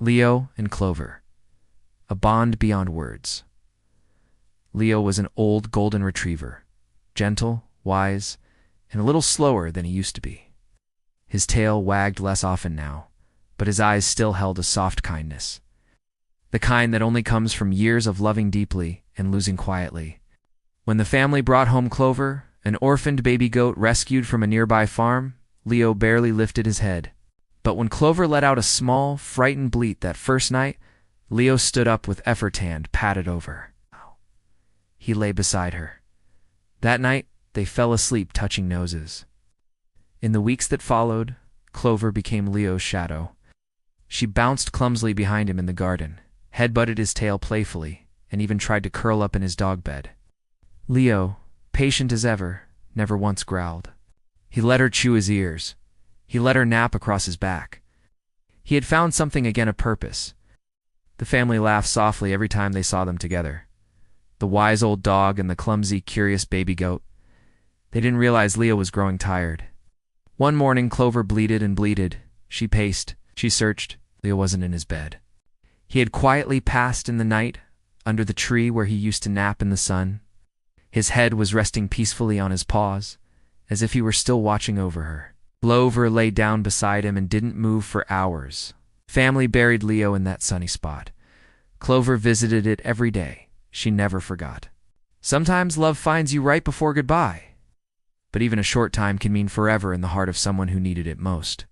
Leo and Clover, a bond beyond words. Leo was an old golden retriever, gentle, wise, and a little slower than he used to be. His tail wagged less often now, but his eyes still held a soft kindness, the kind that only comes from years of loving deeply and losing quietly. When the family brought home Clover, an orphaned baby goat rescued from a nearby farm, Leo barely lifted his head. But when Clover let out a small, frightened bleat that first night, Leo stood up with effort, hand patted over. He lay beside her. That night, they fell asleep touching noses. In the weeks that followed, Clover became Leo's shadow. She bounced clumsily behind him in the garden, headbutted his tail playfully, and even tried to curl up in his dog bed. Leo, patient as ever, never once growled. He let her chew his ears. He let her nap across his back. He had found something again of purpose. The family laughed softly every time they saw them together. The wise old dog and the clumsy, curious baby goat. They didn't realize Leo was growing tired. One morning, Clover bleated and bleated. She paced. She searched. Leo wasn't in his bed. He had quietly passed in the night, under the tree where he used to nap in the sun. His head was resting peacefully on his paws, as if he were still watching over her. Clover lay down beside him and didn't move for hours. Family buried Leo in that sunny spot. Clover visited it every day. She never forgot. Sometimes love finds you right before goodbye, but even a short time can mean forever in the heart of someone who needed it most.